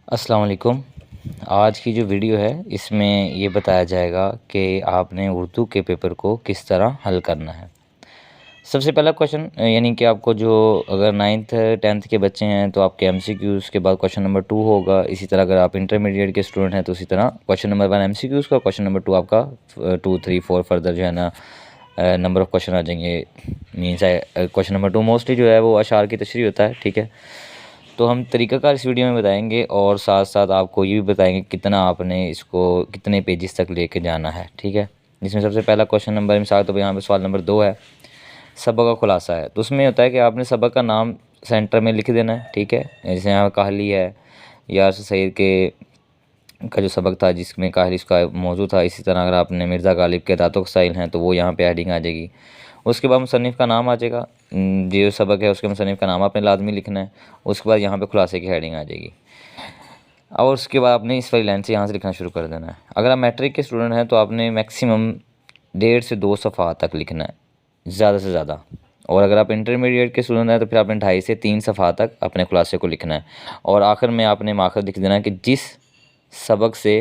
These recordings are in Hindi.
अस्सलाम वालेकुम। आज की जो वीडियो है इसमें ये बताया जाएगा कि आपने उर्दू के पेपर को किस तरह हल करना है। सबसे पहला क्वेश्चन यानी कि आपको जो अगर 9th 10th के बच्चे हैं तो आपके एमसीक्यूज़ के बाद क्वेश्चन नंबर 2 होगा। इसी तरह अगर आप इंटरमीडिएट के स्टूडेंट हैं तो उसी तरह क्वेश्चन नंबर 1 एमसीक्यूज़ का, क्वेश्चन नंबर 2 आपका 2 3 4 फर्दर जो है ना नंबर ऑफ़ क्वेश्चन आ जाएंगे। मीन्स क्वेश्चन नंबर 2 मोस्टली जो है वो अशार की तशरीह होता है, ठीक है। तो हम तरीक़ाकार इस वीडियो में बताएंगे और साथ साथ आपको ये भी बताएंगे कितना आपने इसको कितने पेजेस तक लेके जाना है, ठीक है। जिसमें सबसे पहला क्वेश्चन नंबर मिसाल तो यहाँ पे सवाल नंबर 2 है, सबक का खुलासा है। तो उसमें होता है कि आपने सबक का नाम सेंटर में लिख देना है, ठीक है। जैसे यहाँ काहली है, यार सैद के का जो सबक था जिसमें काहली इसका मौजू था। इसी तरह अगर आपने मिर्ज़ा गालिब के दातुल क़साइल हैं तो वो यहाँ पे हेडिंग आ जाएगी। उसके बाद मुसन्निफ़ का नाम आ जाएगा, जो सबक है उसके मुसन्निफ़ का नाम आपने लाजमी लिखना है। उसके बाद यहाँ पे खुलासे की हेडिंग आ जाएगी और उसके बाद आपने इस वाली लाइन से यहाँ से लिखना शुरू कर देना है। अगर आप मैट्रिक के स्टूडेंट हैं तो आपने मैक्सिमम 1.5 से 2 सफ़हा तक लिखना है, ज़्यादा से ज़्यादा। और अगर आप इंटरमीडिएट के स्टूडेंट हैं तो फिर आपने 2.5 से 3 सफ़हा तक अपने खुलासे को लिखना है। और आखिर में आपने माखर लिख देना है कि जिस सबक से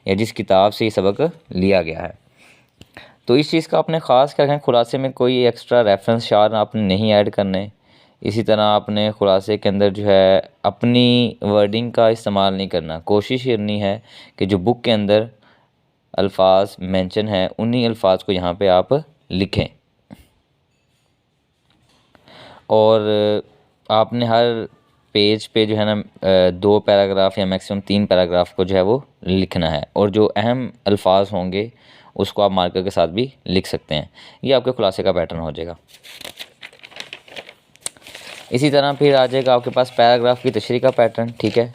या जिस किताब से ये सबक लिया गया है। तो इस चीज़ का आपने ख़ास क्या रखें, खुलासे में कोई एक्स्ट्रा रेफरेंस शार आपने नहीं ऐड करने। इसी तरह आपने खुलासे के अंदर जो है अपनी वर्डिंग का इस्तेमाल नहीं करना। कोशिश करनी है कि जो बुक के अंदर अल्फाज मेंशन है उन्हीं अल्फाज को यहाँ पे आप लिखें। और आपने हर पेज पे जो है ना 2 पैराग्राफ या मैक्सिमम 3 पैराग्राफ को जो है वो लिखना है। और जो अहम अल्फाज होंगे उसको आप मार्कर के साथ भी लिख सकते हैं। ये आपके खुलासे का पैटर्न हो जाएगा। इसी तरह फिर आ जाएगा आपके पास पैराग्राफ की तशरीह का पैटर्न, ठीक है।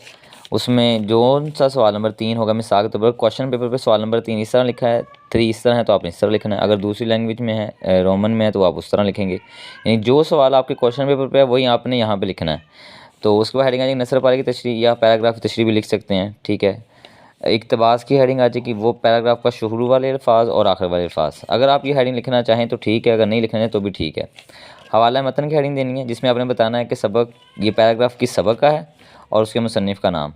उसमें जो सा सवाल नंबर 3 होगा, मिसाल के तौर पर क्वेश्चन पेपर पे सवाल नंबर 3 इस तरह लिखा है, 3 इस तरह है तो आपने इस तरह लिखना है। अगर दूसरी लैंग्वेज में है, रोमन में है, तो आप उस तरह लिखेंगे। यानी जो सवाल आपके क्वेश्चन पेपर पे है वही आपने यहाँ पे लिखना है। तो उसके बाद हेडिंग आ जाएगी नसर पारी की तशरीह या पैराग्राफ की तशरीह भी लिख सकते हैं, ठीक है। इक़्तिबास की हेडिंग आ जाएगी, वो पैराग्राफ का शुरू वाले अल्फाज और आखिर वाले अल्फाज। अगर आप ये हेडिंग लिखना चाहें तो ठीक है, अगर नहीं लिखना है तो भी ठीक है। हवाला मतन की हेडिंग देनी है जिसमें आपने बताना है कि सबक ये पैराग्राफ किस सबक का है और उसके मुसन्निफ़ का नाम।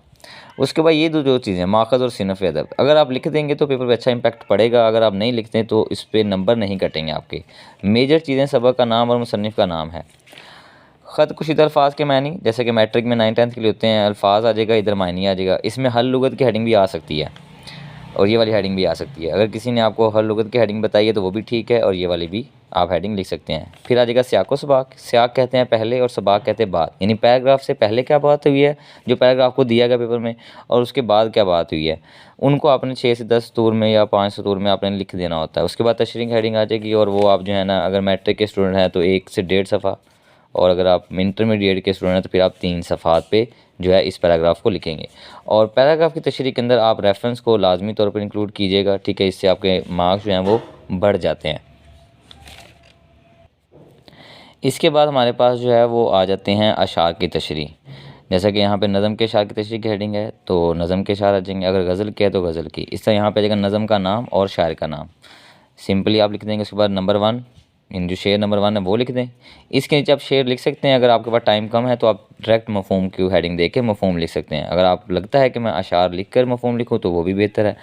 उसके बाद ये जो चीज़ें माख़ज़ और सिनफ़ अदब अगर आप लिख देंगे तो पेपर पे अच्छा इंपैक्ट पड़ेगा। अगर आप नहीं लिखते तो इस पर नंबर नहीं कटेंगे आपके। मेजर चीज़ें सबक का नाम और मुसन्निफ़ का नाम है। ख़त कुशीदा अल्फाज के मानी जैसे कि मैट्रिक में 9 10th के लिए होते हैं, अल्फाज आ जाएगा, इधर मानी आ जाएगा। इसमें हर लुगत की हेडिंग भी आ सकती है और ये वाली हेडिंग भी आ सकती है। अगर किसी ने आपको हर लुगत की हेडिंग बताई है तो वो भी ठीक है और ये वाली भी आप हेडिंग लिख सकते हैं। फिर आ जाएगा सियाक़ व सबाक़। सियाक़ कहते हैं पहले और सबाक़ कहते हैं बाद, यानी पैराग्राफ से पहले क्या बात हुई है जो पैराग्राफ को दिया गया पेपर में, और उसके बाद क्या बात हुई है। उनको आपने 6 से 10 सतूर में या 5 सतूर में आपने लिख देना होता है। उसके बाद तशरीह हेडिंग आ जाएगी और वो आप जो है ना अगर मैट्रिक के स्टूडेंट हैं तो 1 से 1.5 सफ़ा, और अगर आप इंटरमीडिएट के स्टूडेंट हैं तो फिर आप 3 सफ़हात पे जो है इस पैराग्राफ को लिखेंगे। और पैराग्राफ की तशरीह के अंदर आप रेफरेंस को लाजमी तौर पर इंक्लूड कीजिएगा, ठीक है। इससे आपके मार्क्स जो हैं वो बढ़ जाते हैं। इसके बाद हमारे पास जो है वो आ जाते हैं अशार की तशरीह। जैसा कि यहाँ पे नज़म के अशार की तशरीह की हेडिंग है तो नज़म के अशार आ जाएंगे। अगर गज़ल के है तो गज़ल की। इस तरह यहाँ पे आ जाएगा नज़म का नाम और शायर का नाम, सिंपली आप लिख देंगे। उसके बाद नंबर 1 इन जो शेर नंबर 1 है वो लिख दें। इसके नीचे आप शेर लिख सकते हैं। अगर आपके पास टाइम कम है तो आप डायरेक्ट मफ़हूम की हेडिंग दे के मफ़हूम लिख सकते हैं। अगर आप लगता है कि मैं अशार लिख कर मफ़हूम लिखूँ तो वो भी बेहतर है।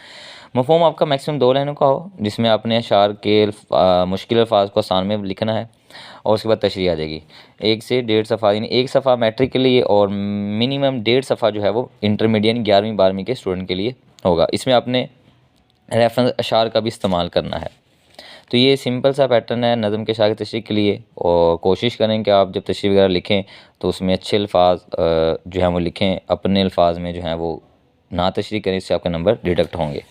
मफ़हूम आपका मैक्सिमम 2 लाइनों का हो जिसमें आपने अशार के मुश्किल अल्फाज को आसान में लिखना है। और उसके बाद तशरीह आ जाएगी 1 से 1.5 सफ़ा, यानी 1 सफ़ा मैट्रिक के लिए और मिनिमम 1.5 सफ़ा जो है वो इंटरमीडिएट 11वीं 12वीं के स्टूडेंट के लिए होगा। इसमें आपने रेफरेंस अशार का भी इस्तेमाल करना है। तो ये सिंपल सा पैटर्न है नज़म के अशार की तशरीह के लिए। और कोशिश करें कि आप जब तशरीह वगैरह लिखें तो उसमें अच्छे अल्फाज जो हैं वो लिखें, अपने अल्फाज में जो हैं वो ना तशरीह करें, इससे आपके नंबर डिडक्ट होंगे।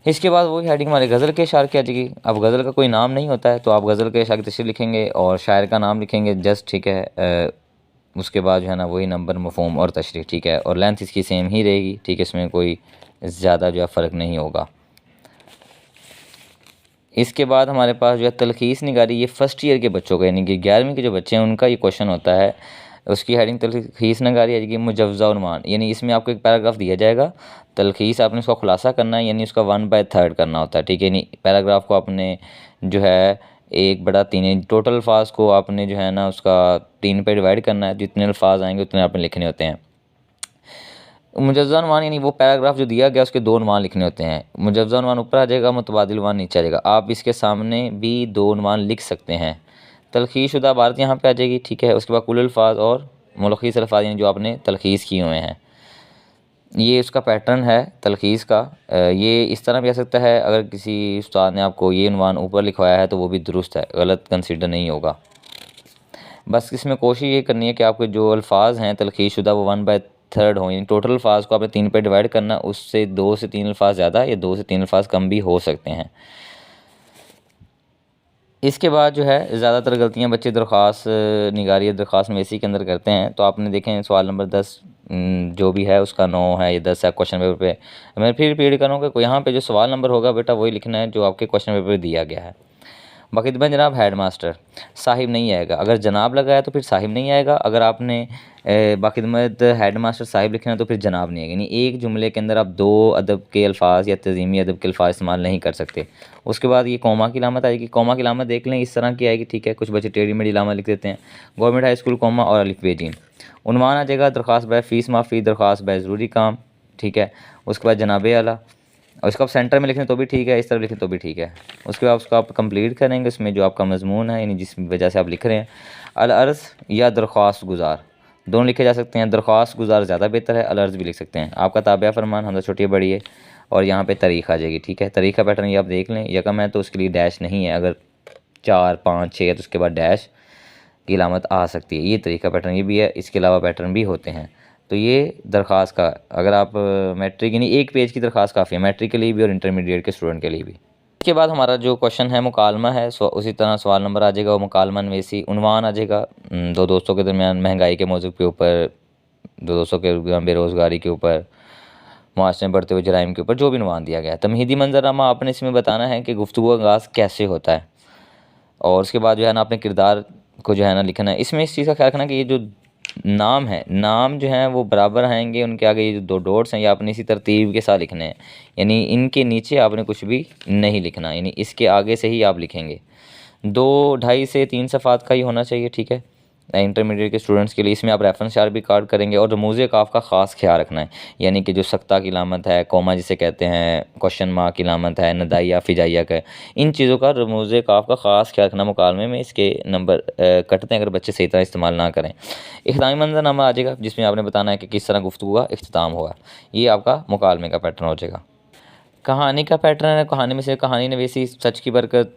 इसके बाद वही हेडिंग हमारे गज़ल के अशार की आ जाएगी। अब गज़ल का कोई नाम नहीं होता है तो आप गज़ल के अशार की तशरीह लिखेंगे और शायर का नाम लिखेंगे जस्ट, ठीक है। उसके बाद जो है ना वही नंबर मफ़हूम और तशरीह, ठीक है। और लेंथ इसकी सेम ही रहेगी, ठीक है। इसमें कोई ज़्यादा जो है फ़र्क नहीं होगा। इसके बाद हमारे पास जो है तलख़ीस निगारी, ये फ़र्स्ट ईयर के बच्चों का यानी कि 11वीं के जो बच्चे हैं उनका ये क्वेश्चन होता है। उसकी हेडिंग तलख़ीस निगारी आ जाएगी मुजव्ज़ा उन्वान, यानी इसमें आपको एक पैराग्राफ दिया जाएगा। तलख़ीस आपने उसका खुलासा करना है, यानी उसका 1/3 करना होता है, ठीक है। यानी पैराग्राफ को आपने जो है 1/3 टोटल अल्फाज को आपने जो है ना उसका 3 पे डिवाइड करना है। जितने अल्फाज आएंगे उतने आपने लिखने होते हैं। मुजज़्ज़ा उन्वान यानी वो पैराग्राफ जो दिया गया उसके 2 उन्वान लिखने होते हैं। मुजज़्ज़ा उन्वान ऊपर आ जाएगा, मुतबादिल उन्वान नीचे आ जाएगा। आप इसके सामने भी 2 उन्वान लिख सकते हैं। तलख़ीस-शुदा इबारत यहाँ पे आ जाएगी, ठीक है। उसके बाद कुल अल्फ़ाज़ और मुलख़्ख़ीस अल्फ़ाज़ यानी जो आपने तलख़ीस किए हुए हैं। ये उसका पैटर्न है तलख़ीस का। ये इस तरह भी आ सकता है, अगर किसी उस्ताद ने आपको ये उन्वान ऊपर लिखवाया है तो वो भी दुरुस्त है, गलत कंसीडर नहीं होगा। बस इसमें कोशिश ये करनी है कि आपके जो अल्फ़ाज़ हैं तलख़ीस-शुदा वो 1/3 हों, यानी टोटल अल्फ़ाज़ को आपने 3 पे डिवाइड करना, उससे 2 से 3 अल्फ़ाज़ ज़्यादा या 2 से 3 अल्फ़ाज़ कम भी हो सकते हैं। इसके बाद जो है ज़्यादातर गलतियाँ बच्चे दरख़्वास्त निगारी या दरख़्वास्त नवीसी के अंदर करते हैं। तो आपने देखें सवाल नंबर 10 जो भी है उसका 9 है या 10 है क्वेश्चन पेपर पे। मैं फिर रिपीट करूँगा कि यहाँ पे जो सवाल नंबर होगा बेटा वही लिखना है जो आपके क्वेश्चन पेपर में दिया गया है। बाकी तो जनाब हेड मास्टर साहिब नहीं आएगा, अगर जनाब लगाया तो फिर साहिब नहीं आएगा। अगर आपने बाखिदमत हेड मास्टर साहिब लिखना है तो फिर जनाब नहीं आएगा। यानी एक जुमले के अंदर आप 2 अदब के अल्फ़ाज़ या तज़ीमी अदब के अल्फ़ाज़ इस्तेमाल नहीं कर सकते। उसके बाद ये कॉमा की अलामत आएगी, कॉमा की अलामत देख लें इस तरह की आएगी, ठीक है। कुछ बच्चे टेढ़ी मेढ़ी अलामत लिख देते हैं। गवर्नमेंट हाई स्कूल कॉमा और अलिफ बे जीम। उन्वान आ जाएगा दरख़्वास्त बाय फ़ीस माफ़ी, दरख़्वास्त बाय ज़रूरी काम, ठीक है। उसके बाद जनाब आला, और इसको आप सेंटर में लिखें तो भी ठीक है, इस तरफ लिखें तो भी ठीक है। उसके बाद उसको आप कंप्लीट करेंगे, उसमें जो आपका मज़मून है यानी जिस वजह से आप लिख रहे हैं। अल अर्ज़ या दरख्वास्त गुज़ार दोनों लिखे जा सकते हैं। दरख्वास्त गुज़ार ज़्यादा बेहतर है, अल अर्ज़ भी लिख सकते हैं। आपका ताबिया फरमान हमजा छोटी बड़ी है और यहाँ पे तारीख़ आ जाएगी, ठीक है। तारीख़ का पैटर्न ये आप देख लें, यकम है तो उसके लिए डैश नहीं है, अगर 4 5 6 है तो उसके बाद डैश की अलामत आ सकती है। ये तरीक़ा पैटर्न ये भी है, इसके अलावा पैटर्न भी होते हैं। तो ये दरख्वास्त का, अगर आप मैट्रिक यानी एक पेज की दरख्वास्त काफ़ी है मैट्रिक के लिए भी और इंटरमीडिएट के स्टूडेंट के लिए भी। इसके बाद हमारा जो क्वेश्चन है मुकालमा है, उसी तरह सवाल नंबर आ जाएगा वो मुकालमा नवीसी। उन्वान आ जाएगा 2 दोस्तों के दरमियान महंगाई के मौजू के ऊपर, 2 दोस्तों के दरमियान बेरोज़गारी के ऊपर, मुआशरे में बढ़ते हुए जराइम के ऊपर जो भी उन्वान दिया गया है। तमहीदी मंजरनामा आपने इसमें बताना है कि गुफ्तगू का आगाज़ कैसे होता है, और उसके बाद जो है ना आपने किरदार को जो है ना लिखना है। इसमें इस चीज़ का ख्याल रखना कि ये जो नाम है, नाम जो हैं वो बराबर आएंगे, उनके आगे ये जो 2 डॉट्स हैं ये आपने इसी तरतीब के साथ लिखने हैं, यानी इनके नीचे आपने कुछ भी नहीं लिखना, यानी इसके आगे से ही आप लिखेंगे। 2 ढाई से 3 सफ़ात का ही होना चाहिए, ठीक है, इंटरमीडिएट के स्टूडेंट्स के लिए। इसमें आप रेफरेंस चार्ट भी कार्ड करेंगे और रमूज़ काफ का ख़ास ख्याल रखना है, यानी कि जो सख्ता की लामत है, कौमा जिसे कहते हैं, क्वेश्चन मार्क की लामत है, नदाइया फ़िजाइया का, इन चीज़ों का रमूज़ काफ का ख़ास ख्याल रखना। मुकालमे में इसके नंबर कटते हैं अगर बच्चे सही तरह इस्तेमाल ना करें। इख्तितामी मंजरनामा आ जाएगा जिसमें आपने बताना है कि किस तरह गुफ्तगू का इख्तिताम हुआ। ये आपका मुकालमे का पैटर्न हो जाएगा। कहानी का पैटर्न है, कहानी में से कहानी नवीसी, सच की बरकत,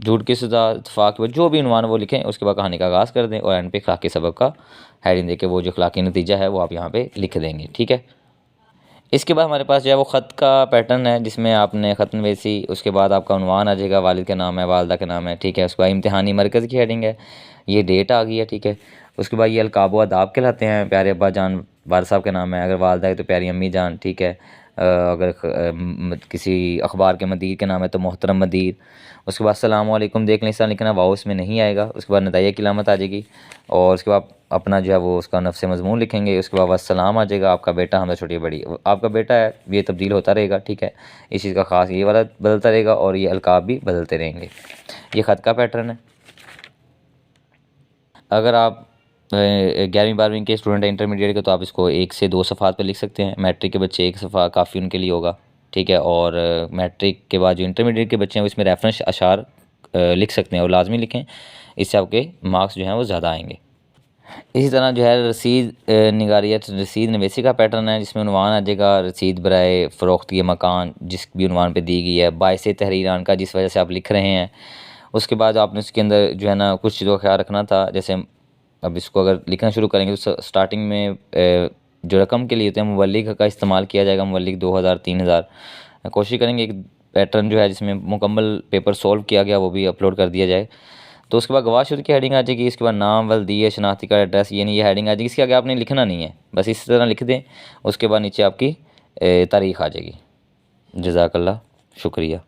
झूठ की सज़ा, इत्तफ़ाक़, जो भी उन्वान वो लिखें, उसके बाद कहानी का आगाज़ कर दें और एंड पे अख़लाक़ी सबक का हेडिंग देके वो जो अख़लाक़ी नतीजा है वो आप यहाँ पे लिख देंगे, ठीक है। इसके बाद हमारे पास जो है वो ख़त का पैटर्न है जिसमें आपने ख़त नवीसी, उसके बाद आपका उन्वान आ जाएगा, वालिद का नाम है, वालदा का नाम है, ठीक है। उसके बाद इम्तिहानी मरकज़ की हेडिंग है, ये डेट आ गई है, ठीक है। उसके बाद ये अलकाब व अदाब कहलाते हैं, प्यारे अब्बा जान वारिस साहब का नाम है, अगर वालदा है तो प्यारी अम्मी जान, ठीक है। अगर किसी अखबार के मदीर के नाम है तो मोहतरम मदीर। उसके बाद अस्सलामु अलैकुम देख लें, इस तरह लिखना, वाओ इसमें नहीं आएगा। उसके बाद नदाइया की अलामत आ जाएगी और उसके बाद अपना जो है वो उसका नफ्स मज़मून लिखेंगे। उसके बाद वस्सलाम आ जाएगा, आपका बेटा हमजा छोटी बड़ी, आपका बेटा है ये तब्दील होता रहेगा, ठीक है। इस चीज़ का ख़ास ये वाला बदलता रहेगा और ये अलकाब भी बदलते रहेंगे। ये ख़त का पैटर्न है। अगर आप 11वीं 12वीं के स्टूडेंट हैं इंटरमीडिएट के तो आप इसको 1 से 2 सफ़ात पे लिख सकते हैं। मैट्रिक के बच्चे 1 सफ़ा काफ़ी उनके लिए होगा, ठीक है। और मैट्रिक के बाद जो इंटरमीडिएट के बच्चे हैं वो इसमें रेफरेंस अशार लिख सकते हैं और लाजमी लिखें, इससे आपके मार्क्स जो हैं वो ज़्यादा आएंगे। इसी तरह जो है रसीद निगारियत, रसीद नवीसी का पैटर्न है जिसमें उन्वान आ जाएगा रसीद बराए फ़रोख्त ये मकान, जिस भी उन्वान पे दी गई है, बाइसे तहरीरान का जिस वजह से आप लिख रहे हैं। उसके बाद आपने उसके अंदर जो है ना कुछ चीज़ों का ख्याल रखना था, जैसे अब इसको अगर लिखना शुरू करेंगे तो स्टार्टिंग में जो रकम के लिए होते हैं मुवल्लिग का इस्तेमाल किया जाएगा, मुवल्लिग 2000 3000। कोशिश करेंगे एक पैटर्न जो है जिसमें मुकम्मल पेपर सॉल्व किया गया वो भी अपलोड कर दिया जाए। तो उसके बाद गवाहशुदा की हेडिंग आ जाएगी, इसके बाद नाम वल्दिया शनाख्ती कार्ड एड्रेस, यानी ये हेडिंग आ जाएगी, इसके आगे आपने लिखना नहीं है, बस इस तरह लिख दें। उसके बाद नीचे आपकी तारीख़ आ जाएगी। जज़ाकल्लाह, शुक्रिया।